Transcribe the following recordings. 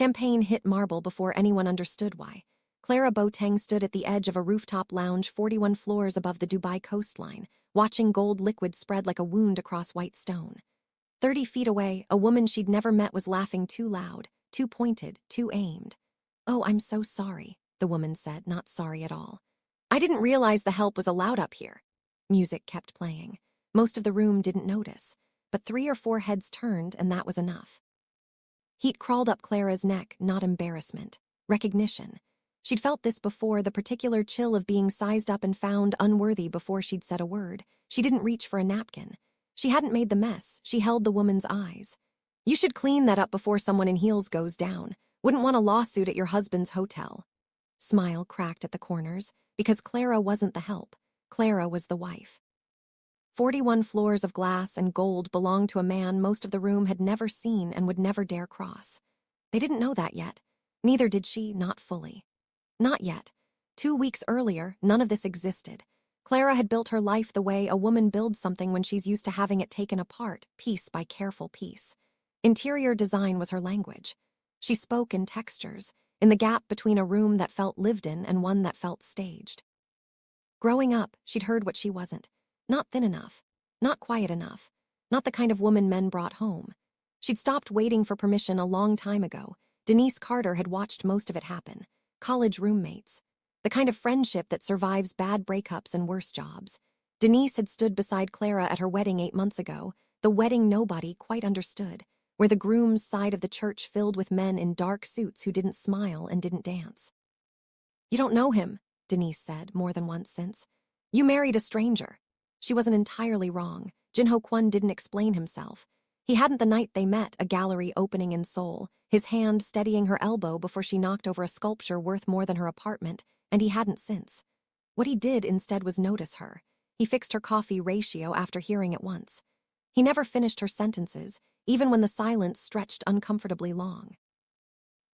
Champagne hit marble before anyone understood why. Clara Boateng stood at the edge of a rooftop lounge 41 floors above the Dubai coastline, watching gold liquid spread like a wound across white stone. 30 feet away, a woman she'd never met was laughing too loud, too pointed, too aimed. "Oh, I'm so sorry," the woman said, not sorry at all. "I didn't realize the help was allowed up here." Music kept playing. Most of the room didn't notice, but 3 or 4 heads turned, and that was enough. Heat crawled up Clara's neck, not embarrassment. Recognition. She'd felt this before, the particular chill of being sized up and found unworthy before she'd said a word. She didn't reach for a napkin. She hadn't made the mess. She held the woman's eyes. "You should clean that up before someone in heels goes down. Wouldn't want a lawsuit at your husband's hotel." Smile cracked at the corners, because Clara wasn't the help. Clara was the wife. 41 floors of glass and gold belonged to a man most of the room had never seen and would never dare cross. They didn't know that yet. Neither did she, not fully. Not yet. 2 weeks earlier, none of this existed. Clara had built her life the way a woman builds something when she's used to having it taken apart, piece by careful piece. Interior design was her language. She spoke in textures, in the gap between a room that felt lived in and one that felt staged. Growing up, she'd heard what she wasn't. Not thin enough, not quiet enough, not the kind of woman men brought home. She'd stopped waiting for permission a long time ago. Denise Carter had watched most of it happen. College roommates. The kind of friendship that survives bad breakups and worse jobs. Denise had stood beside Clara at her wedding 8 months ago, the wedding nobody quite understood, where the groom's side of the church filled with men in dark suits who didn't smile and didn't dance. "You don't know him," Denise said more than once since. "You married a stranger." She wasn't entirely wrong. Jinho Kwon didn't explain himself. He hadn't the night they met, a gallery opening in Seoul, his hand steadying her elbow before she knocked over a sculpture worth more than her apartment, and he hadn't since. What he did instead was notice her. He fixed her coffee ratio after hearing it once. He never finished her sentences, even when the silence stretched uncomfortably long.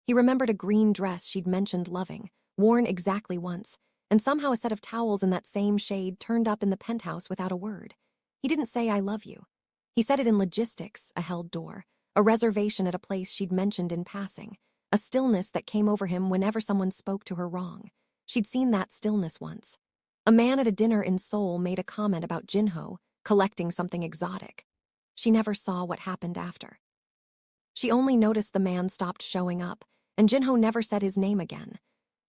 He remembered a green dress she'd mentioned loving, worn exactly once, and somehow a set of towels in that same shade turned up in the penthouse without a word. He didn't say "I love you." He said it in logistics, a held door, a reservation at a place she'd mentioned in passing, a stillness that came over him whenever someone spoke to her wrong. She'd seen that stillness once. A man at a dinner in Seoul made a comment about Jinho collecting something exotic. She never saw what happened after. She only noticed the man stopped showing up, and Jinho never said his name again.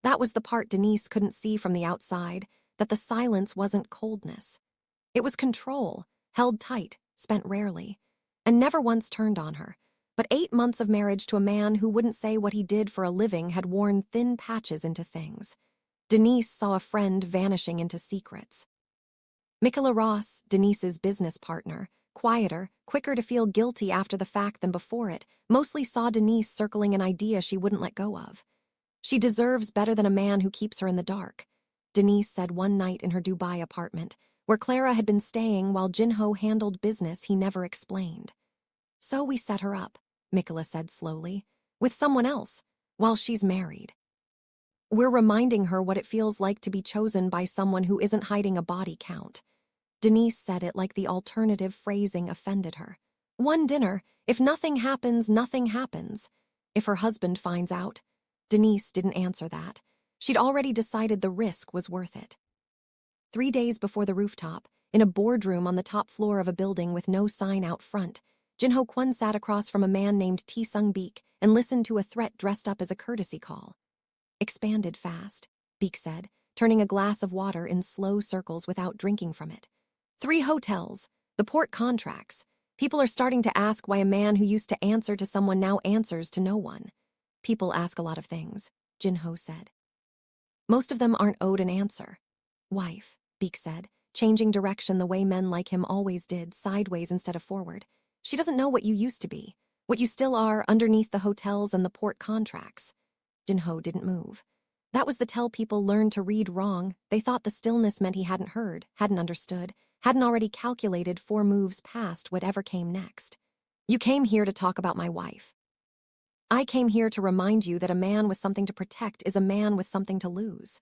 That was the part Denise couldn't see from the outside, that the silence wasn't coldness. It was control, held tight, spent rarely, and never once turned on her. But 8 months of marriage to a man who wouldn't say what he did for a living had worn thin patches into things. Denise saw a friend vanishing into secrets. Michaela Ross, Denise's business partner, quieter, quicker to feel guilty after the fact than before it, mostly saw Denise circling an idea she wouldn't let go of. "She deserves better than a man who keeps her in the dark," Denise said one night in her Dubai apartment, where Clara had been staying while Jinho handled business he never explained. "So we set her up," Michaela said slowly, "with someone else, while she's married. We're reminding her what it feels like to be chosen by someone who isn't hiding a body count." Denise said it like the alternative phrasing offended her. "One dinner, if nothing happens, nothing happens. If her husband finds out." Denise didn't answer that. She'd already decided the risk was worth it. 3 days before the rooftop, in a boardroom on the top floor of a building with no sign out front, Jinho Kwon sat across from a man named Tae-sung Beek and listened to a threat dressed up as a courtesy call. "Expanded fast," Beek said, turning a glass of water in slow circles without drinking from it. 3 hotels, the port contracts. People are starting to ask why a man who used to answer to someone now answers to no one. People ask a lot of things, Jinho said. Most of them aren't owed an answer. "Wife," Beek said, changing direction the way men like him always did, sideways instead of forward. "She doesn't know what you used to be, what you still are underneath the hotels and the port contracts." Jinho didn't move. That was the tell people learned to read wrong. They thought the stillness meant he hadn't heard, hadn't understood, hadn't already calculated 4 moves past whatever came next. "You came here to talk about my wife." "I came here to remind you that a man with something to protect is a man with something to lose."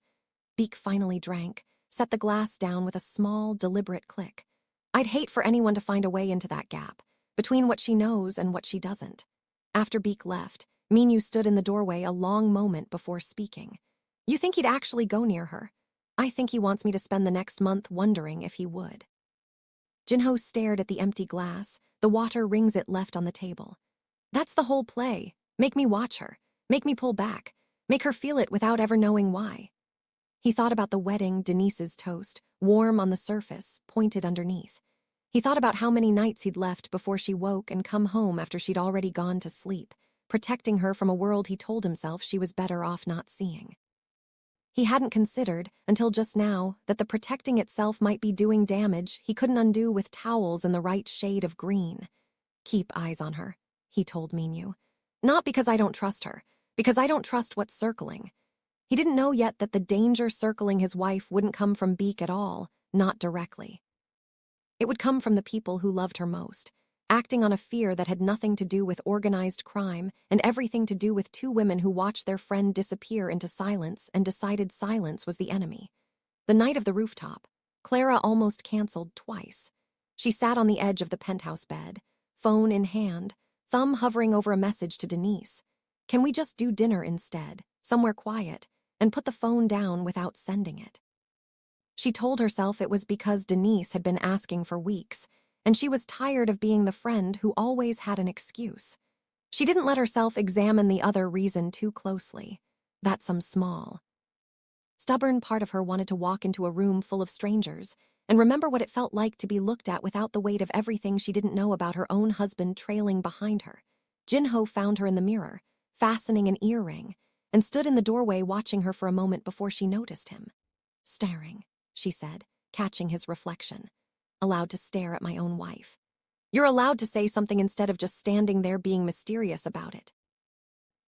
Beek finally drank, set the glass down with a small, deliberate click. "I'd hate for anyone to find a way into that gap, between what she knows and what she doesn't." After Beek left, Minyu stood in the doorway a long moment before speaking. You think he'd actually go near her? I think he wants me to spend the next month wondering if he would. Jinho stared at the empty glass, the water rings it left on the table. That's the whole play. Make me watch her. Make me pull back. Make her feel it without ever knowing why. He thought about the wedding, Denise's toast, warm on the surface, pointed underneath. He thought about how many nights he'd left before she woke and come home after she'd already gone to sleep, protecting her from a world he told himself she was better off not seeing. He hadn't considered, until just now, that the protecting itself might be doing damage he couldn't undo with towels in the right shade of green. Keep eyes on her, he told Minyu. Not because I don't trust her, because I don't trust what's circling. He didn't know yet that the danger circling his wife wouldn't come from Beak at all, not directly. It would come from the people who loved her most, acting on a fear that had nothing to do with organized crime and everything to do with two women who watched their friend disappear into silence and decided silence was the enemy. The night of the rooftop, Clara almost canceled twice. She sat on the edge of the penthouse bed, phone in hand, thumb hovering over a message to Denise. Can we just do dinner instead, somewhere quiet, and put the phone down without sending it? She told herself it was because Denise had been asking for weeks, and she was tired of being the friend who always had an excuse. She didn't let herself examine the other reason too closely. That some small, stubborn part of her wanted to walk into a room full of strangers and remember what it felt like to be looked at without the weight of everything she didn't know about her own husband trailing behind her. Jinho found her in the mirror, fastening an earring, and stood in the doorway watching her for a moment before she noticed him. Staring, she said, catching his reflection. Allowed to stare at my own wife. You're allowed to say something instead of just standing there being mysterious about it.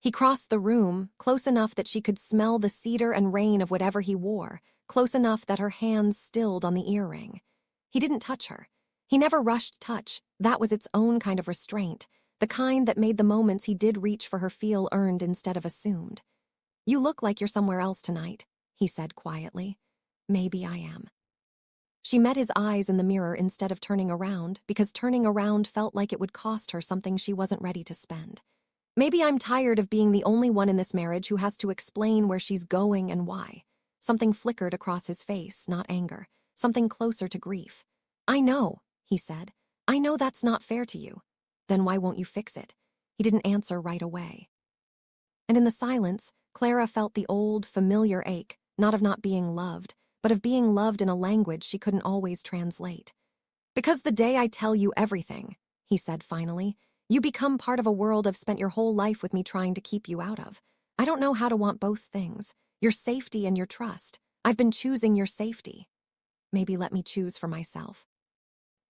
He crossed the room, close enough that she could smell the cedar and rain of whatever he wore, close enough that her hands stilled on the earring. He didn't touch her. He never rushed touch. That was its own kind of restraint, the kind that made the moments he did reach for her feel earned instead of assumed. You look like you're somewhere else tonight, he said quietly. Maybe I am. She met his eyes in the mirror instead of turning around, because turning around felt like it would cost her something she wasn't ready to spend. Maybe I'm tired of being the only one in this marriage who has to explain where she's going and why. Something flickered across his face, not anger, something closer to grief. I know, he said. I know that's not fair to you. Then why won't you fix it? He didn't answer right away. And in the silence, Clara felt the old, familiar ache, not of not being loved, but of being loved in a language she couldn't always translate. Because the day I tell you everything, he said finally, you become part of a world I've spent your whole life with me trying to keep you out of. I don't know how to want both things, your safety and your trust. I've been choosing your safety. Maybe let me choose for myself.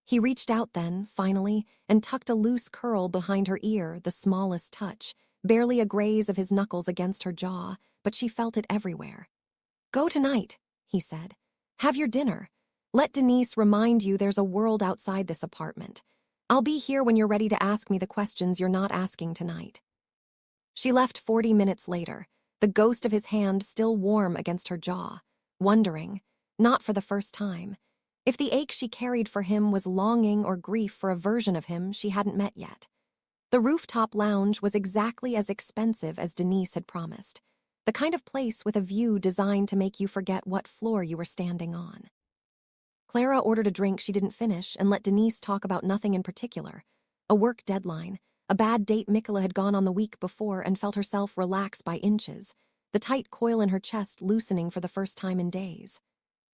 He reached out then, finally, and tucked a loose curl behind her ear, the smallest touch, barely a graze of his knuckles against her jaw, but she felt it everywhere. Go tonight, he said. Have your dinner. Let Denise remind you there's a world outside this apartment. I'll be here when you're ready to ask me the questions you're not asking tonight. She left 40 minutes later, the ghost of his hand still warm against her jaw, wondering, not for the first time, if the ache she carried for him was longing or grief for a version of him she hadn't met yet. The rooftop lounge was exactly as expensive as Denise had promised, the kind of place with a view designed to make you forget what floor you were standing on. Clara ordered a drink she didn't finish and let Denise talk about nothing in particular. A work deadline, a bad date Mikola had gone on the week before and felt herself relax by inches, the tight coil in her chest loosening for the first time in days.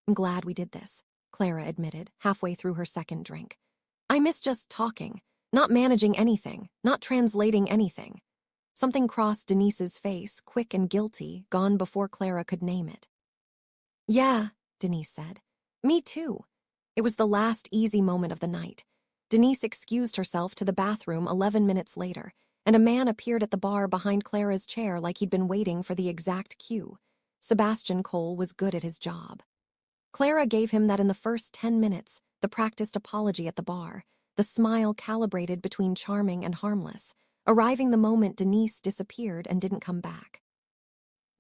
I'm glad we did this, Clara admitted, halfway through her second drink. I miss just talking, not managing anything, not translating anything. Something crossed Denise's face, quick and guilty, gone before Clara could name it. Yeah, Denise said. Me too. It was the last easy moment of the night. Denise excused herself to the bathroom 11 minutes later, and a man appeared at the bar behind Clara's chair like he'd been waiting for the exact cue. Sebastian Cole was good at his job. Clara gave him that in the first 10 minutes, the practiced apology at the bar, the smile calibrated between charming and harmless, arriving the moment Denise disappeared and didn't come back.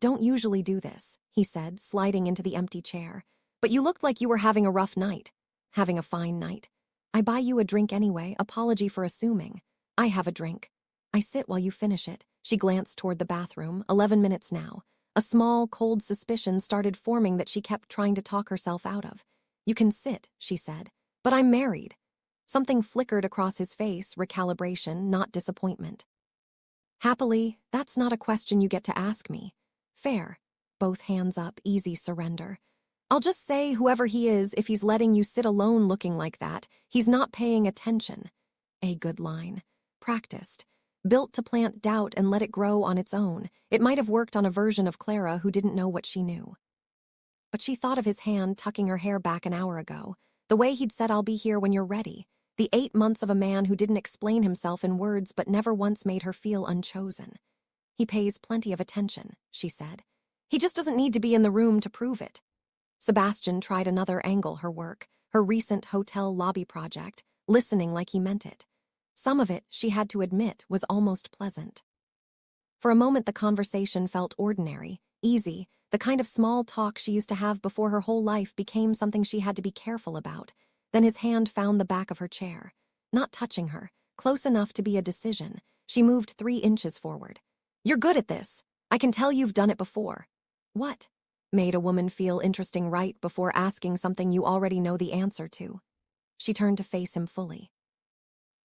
Don't usually do this, he said, sliding into the empty chair. But you looked like you were having a rough night. Having a fine night. I buy you a drink anyway, apology for assuming. I have a drink. I sit while you finish it, She glanced toward the bathroom, 11 minutes now. A small, cold suspicion started forming that she kept trying to talk herself out of. "You can sit," she said. "But I'm married." Something flickered across his face, recalibration, not disappointment. "Happily, that's not a question you get to ask me." "Fair." Both hands up, easy surrender. "I'll just say whoever he is, if he's letting you sit alone looking like that, he's not paying attention." A good line. Practiced. Built to plant doubt and let it grow on its own. It might have worked on a version of Clara who didn't know what she knew. But she thought of his hand tucking her hair back an hour ago. The way he'd said, "I'll be here when you're ready." The 8 months of a man who didn't explain himself in words but never once made her feel unchosen. "He pays plenty of attention," she said. "He just doesn't need to be in the room to prove it." Sebastian tried another angle, her work, her recent hotel lobby project, listening like he meant it. Some of it, she had to admit, was almost pleasant. For a moment the conversation felt ordinary, easy, the kind of small talk she used to have before her whole life became something she had to be careful about. Then his hand found the back of her chair. Not touching her, close enough to be a decision, she moved 3 inches forward. "You're good at this. I can tell you've done it before." "What?" Made a woman feel interesting right before asking something you already know the answer to. She turned to face him fully.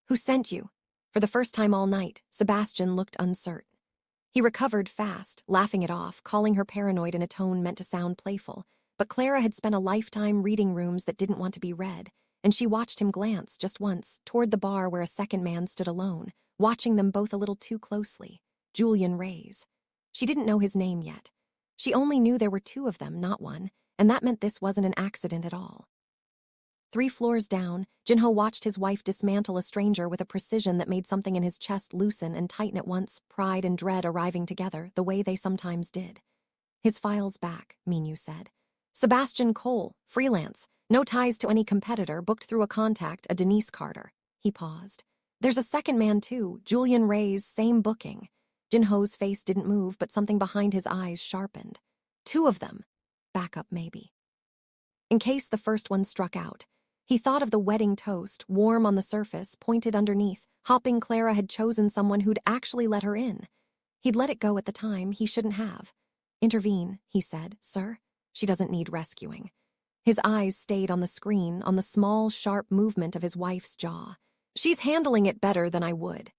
"Who sent you?" For the first time all night, Sebastian looked uncertain. He recovered fast, laughing it off, calling her paranoid in a tone meant to sound playful. But Clara had spent a lifetime reading rooms that didn't want to be read, and she watched him glance, just once, toward the bar where a second man stood alone, watching them both a little too closely. Julian Reyes. She didn't know his name yet. She only knew there were 2 of them, not one, and that meant this wasn't an accident at all. 3 floors down, Jinho watched his wife dismantle a stranger with a precision that made something in his chest loosen and tighten at once, pride and dread arriving together, the way they sometimes did. "His file's back," Minyu said. "Sebastian Cole, freelance, no ties to any competitor, booked through a contact, a Denise Carter." He paused. "There's a second man too, Julian Reyes, same booking." Jinho's face didn't move, but something behind his eyes sharpened. 2 of them. Backup, maybe. In case the first one struck out. He thought of the wedding toast, warm on the surface, pointed underneath, hoping Clara had chosen someone who'd actually let her in. He'd let it go at the time, he shouldn't have. "Intervene," he said. "Sir? She doesn't need rescuing." His eyes stayed on the screen, on the small, sharp movement of his wife's jaw. "She's handling it better than I would."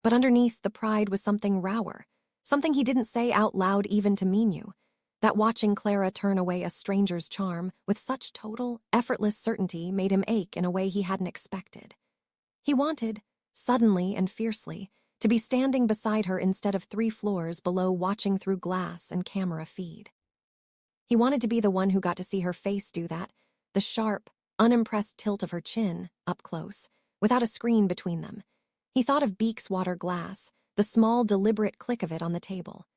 But underneath the pride was something rower, something he didn't say out loud even to Minyu. That watching Clara turn away a stranger's charm with such total, effortless certainty made him ache in a way he hadn't expected. He wanted, suddenly and fiercely, to be standing beside her instead of 3 floors below watching through glass and camera feed. He wanted to be the one who got to see her face do that, the sharp, unimpressed tilt of her chin, up close, without a screen between them. He thought of Beek's water glass, the small, deliberate click of it on the table.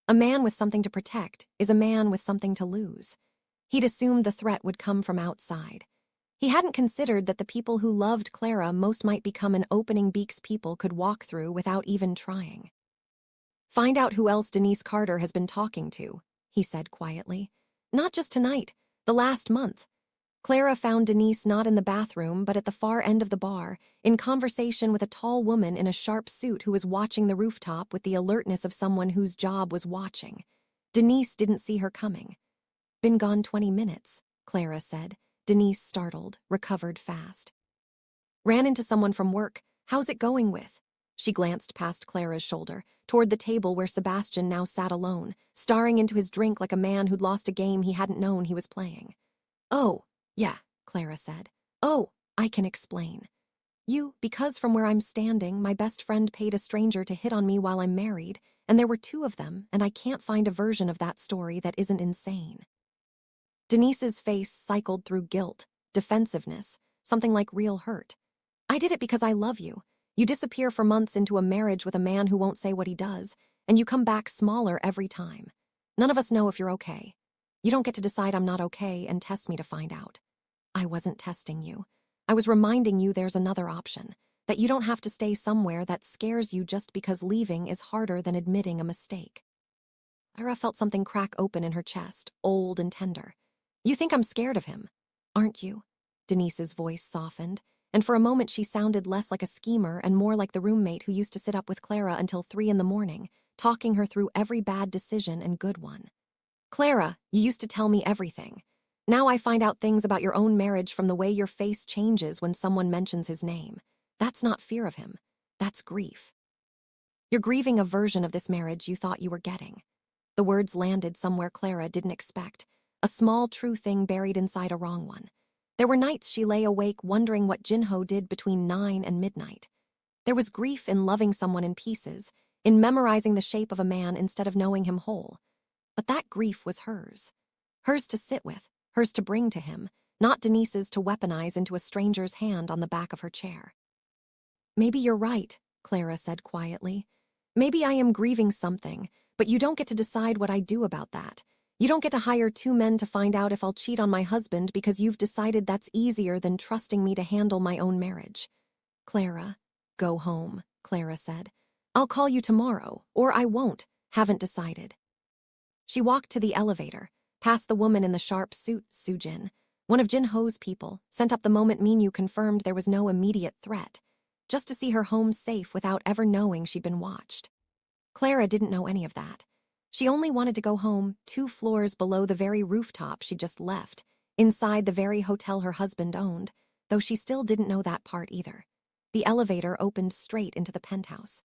A man with something to protect is a man with something to lose. He'd assumed the threat would come from outside. He hadn't considered that the people who loved Clara most might become an opening Beek's people could walk through without even trying. "Find out who else Denise Carter has been talking to," he said quietly. "Not just tonight, the last month." Clara found Denise not in the bathroom, but at the far end of the bar, in conversation with a tall woman in a sharp suit who was watching the rooftop with the alertness of someone whose job was watching. Denise didn't see her coming. "Been gone 20 minutes, Clara said. Denise, startled, recovered fast. "Ran into someone from work. How's it going with?" She glanced past Clara's shoulder, toward the table where Sebastian now sat alone, staring into his drink like a man who'd lost a game he hadn't known he was playing. "Oh, yeah," Clara said. "Oh, I can explain. Because from where I'm standing, my best friend paid a stranger to hit on me while I'm married, and there were 2 of them, and I can't find a version of that story that isn't insane." Denise's face cycled through guilt, defensiveness, something like real hurt. "I did it because I love you. You disappear for months into a marriage with a man who won't say what he does, and you come back smaller every time. None of us know if you're okay. You don't get to decide I'm not okay and test me to find out. I wasn't testing you. I was reminding you there's another option, that you don't have to stay somewhere that scares you just because leaving is harder than admitting a mistake." Ira felt something crack open in her chest, old and tender. "You think I'm scared of him, aren't you?" Denise's voice softened, and for a moment she sounded less like a schemer and more like the roommate who used to sit up with Clara until 3 in the morning, talking her through every bad decision and good one. Clara, you used to tell me everything. Now I find out things about your own marriage from the way your face changes when someone mentions his name. That's not fear of him. That's grief. You're grieving a version of this marriage you thought you were getting. The words landed somewhere Clara didn't expect, a small true thing buried inside a wrong one. There were nights she lay awake wondering what Jinho did between 9 and midnight. There was grief in loving someone in pieces, in memorizing the shape of a man instead of knowing him whole. But that grief was hers. Hers to sit with, hers to bring to him, not Denise's to weaponize into a stranger's hand on the back of her chair. Maybe you're right, Clara said quietly. Maybe I am grieving something, but you don't get to decide what I do about that. You don't get to hire 2 men to find out if I'll cheat on my husband because you've decided that's easier than trusting me to handle my own marriage. Clara, go home, Clara said. I'll call you tomorrow, or I won't, haven't decided. She walked to the elevator, past the woman in the sharp suit, Sujin, one of Jinho's people, sent up the moment Minyu confirmed there was no immediate threat, just to see her home safe without ever knowing she'd been watched. Clara didn't know any of that. She only wanted to go home 2 floors below the very rooftop she'd just left, inside the very hotel her husband owned, though she still didn't know that part either. The elevator opened straight into the penthouse.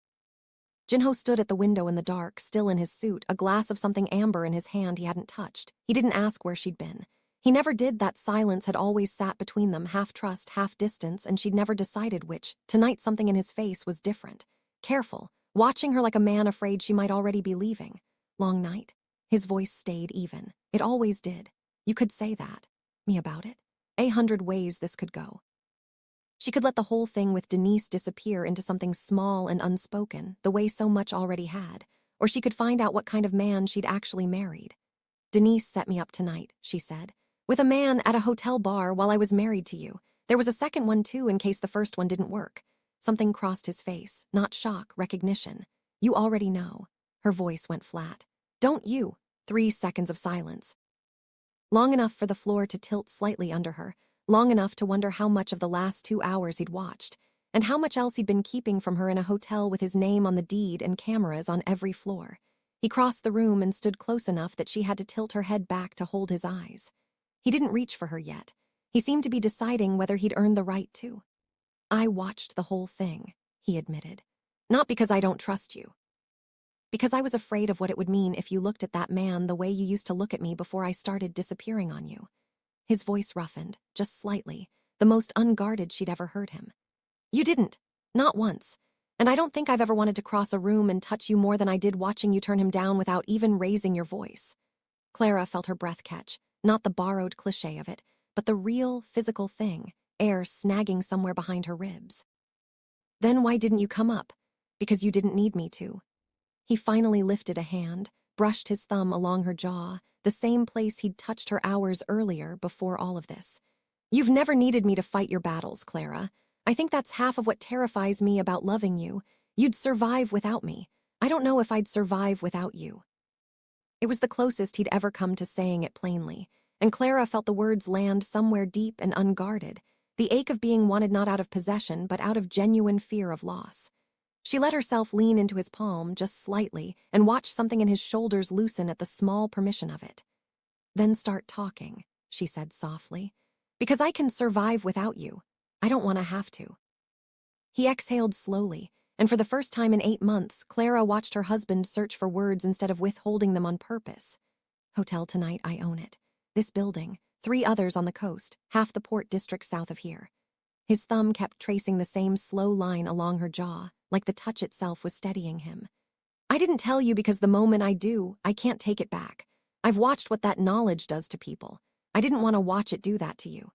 Jinho stood at the window in the dark, still in his suit, a glass of something amber in his hand he hadn't touched. He didn't ask where she'd been. He never did. That silence had always sat between them, half trust, half distance, and she'd never decided which. Tonight something in his face was different. Careful, watching her like a man afraid she might already be leaving. Long night? His voice stayed even. It always did. You could say that. Me about it? 100 ways this could go. She could let the whole thing with Denise disappear into something small and unspoken, the way so much already had, or she could find out what kind of man she'd actually married. Denise set me up tonight, she said, with a man at a hotel bar while I was married to you. There was a second one too in case the first one didn't work. Something crossed his face, not shock, recognition. You already know. Her voice went flat. Don't you? 3 seconds of silence. Long enough for the floor to tilt slightly under her, long enough to wonder how much of the last 2 hours he'd watched, and how much else he'd been keeping from her in a hotel with his name on the deed and cameras on every floor. He crossed the room and stood close enough that she had to tilt her head back to hold his eyes. He didn't reach for her yet. He seemed to be deciding whether he'd earned the right to. I watched the whole thing, he admitted. Not because I don't trust you. Because I was afraid of what it would mean if you looked at that man the way you used to look at me before I started disappearing on you. His voice roughened, just slightly, the most unguarded she'd ever heard him. You didn't. Not once. And I don't think I've ever wanted to cross a room and touch you more than I did watching you turn him down without even raising your voice. Clara felt her breath catch, not the borrowed cliché of it, but the real, physical thing, air snagging somewhere behind her ribs. Then why didn't you come up? Because you didn't need me to. He finally lifted a hand, brushed his thumb along her jaw, the same place he'd touched her hours earlier before all of this. You've never needed me to fight your battles, Clara. I think that's half of what terrifies me about loving you. You'd survive without me. I don't know if I'd survive without you. It was the closest he'd ever come to saying it plainly, and Clara felt the words land somewhere deep and unguarded, the ache of being wanted not out of possession but out of genuine fear of loss. She let herself lean into his palm just slightly and watched something in his shoulders loosen at the small permission of it. Then start talking, she said softly. Because I can survive without you. I don't want to have to. He exhaled slowly, and for the first time in 8 months, Clara watched her husband search for words instead of withholding them on purpose. Hotel tonight, I own it. This building, 3 others on the coast, half the port district south of here. His thumb kept tracing the same slow line along her jaw, like the touch itself was steadying him. I didn't tell you because the moment I do, I can't take it back. I've watched what that knowledge does to people. I didn't want to watch it do that to you.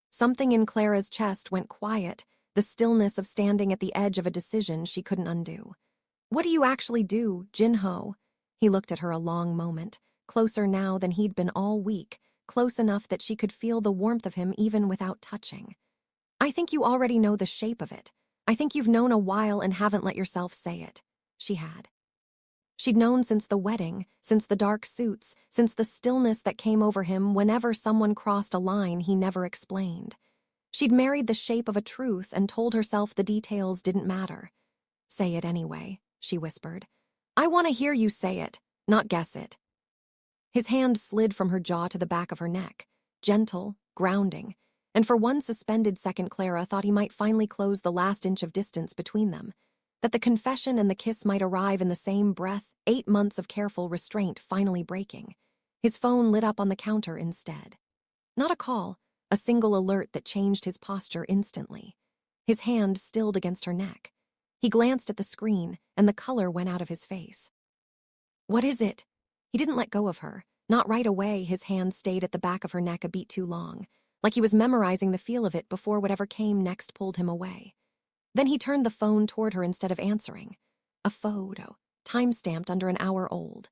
Something in Clara's chest went quiet, the stillness of standing at the edge of a decision she couldn't undo. What do you actually do, Jinho? He looked at her a long moment, closer now than he'd been all week, close enough that she could feel the warmth of him even without touching. I think you already know the shape of it. I think you've known a while and haven't let yourself say it. She had. She'd known since the wedding, since the dark suits, since the stillness that came over him whenever someone crossed a line he never explained. She'd married the shape of a truth and told herself the details didn't matter. "Say it anyway," she whispered. "I want to hear you say it, not guess it." His hand slid from her jaw to the back of her neck, gentle, grounding, and for one suspended second Clara thought he might finally close the last inch of distance between them, that the confession and the kiss might arrive in the same breath, 8 months of careful restraint finally breaking. His phone lit up on the counter instead. Not a call, a single alert that changed his posture instantly. His hand stilled against her neck. He glanced at the screen, and the color went out of his face. "What is it?" He didn't let go of her. Not right away. His hand stayed at the back of her neck a beat too long, like he was memorizing the feel of it before whatever came next pulled him away. Then he turned the phone toward her instead of answering. A photo, time-stamped under an hour old.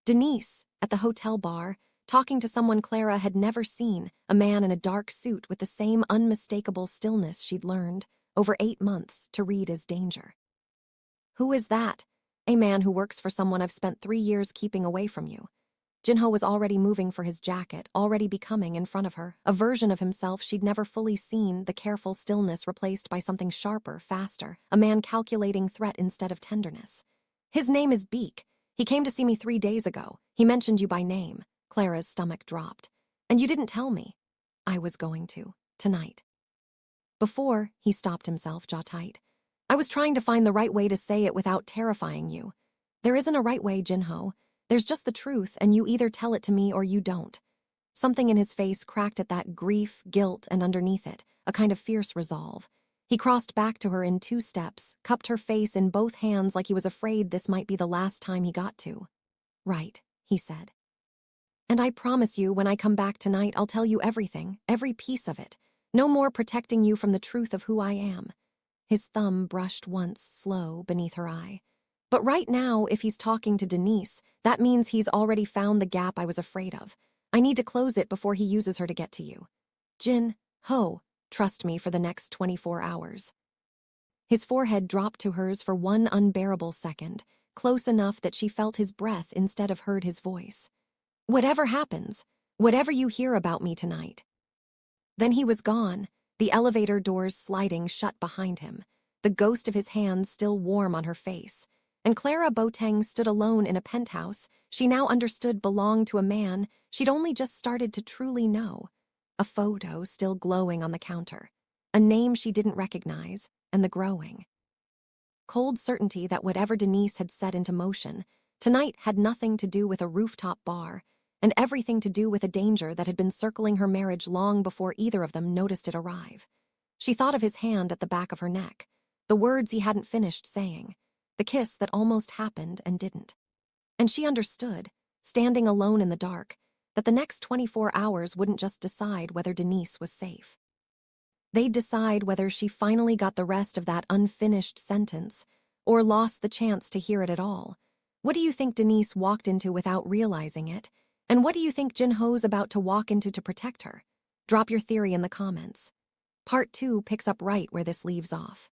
Denise, at the hotel bar, talking to someone Clara had never seen, a man in a dark suit with the same unmistakable stillness she'd learned, over 8 months, to read as danger. "Who is that?" "A man who works for someone I've spent 3 years keeping away from you." Jinho was already moving for his jacket, already becoming, in front of her, a version of himself she'd never fully seen, the careful stillness replaced by something sharper, faster, a man calculating threat instead of tenderness. "His name is Beak. He came to see me 3 days ago. He mentioned you by name." Clara's stomach dropped. "And you didn't tell me." "I was going to. Tonight." Before, he stopped himself, jaw tight. "I was trying to find the right way to say it without terrifying you. There isn't a right way, Jinho. There's just the truth, and you either tell it to me or you don't." Something in his face cracked at that grief, guilt, and underneath it, a kind of fierce resolve. He crossed back to her in 2 steps, cupped her face in both hands like he was afraid this might be the last time he got to. "Right," he said. "And I promise you, when I come back tonight, I'll tell you everything, every piece of it. No more protecting you from the truth of who I am." His thumb brushed once, slow, beneath her eye. "But right now, if he's talking to Denise, that means he's already found the gap I was afraid of. I need to close it before he uses her to get to you. Jin-ho, trust me for the next 24 hours. His forehead dropped to hers for one unbearable second, close enough that she felt his breath instead of heard his voice. "Whatever happens, whatever you hear about me tonight." Then he was gone, the elevator doors sliding shut behind him, the ghost of his hands still warm on her face. And Clara Boateng stood alone in a penthouse she now understood belonged to a man she'd only just started to truly know. A photo still glowing on the counter, a name she didn't recognize, and the growing cold certainty that whatever Denise had set into motion, tonight had nothing to do with a rooftop bar, and everything to do with a danger that had been circling her marriage long before either of them noticed it arrive. She thought of his hand at the back of her neck, the words he hadn't finished saying, the kiss that almost happened and didn't. And she understood, standing alone in the dark, that the next 24 hours wouldn't just decide whether Denise was safe. They'd decide whether she finally got the rest of that unfinished sentence or lost the chance to hear it at all. What do you think Denise walked into without realizing it? And what do you think Jinho's about to walk into to protect her? Drop your theory in the comments. Part 2 picks up right where this leaves off.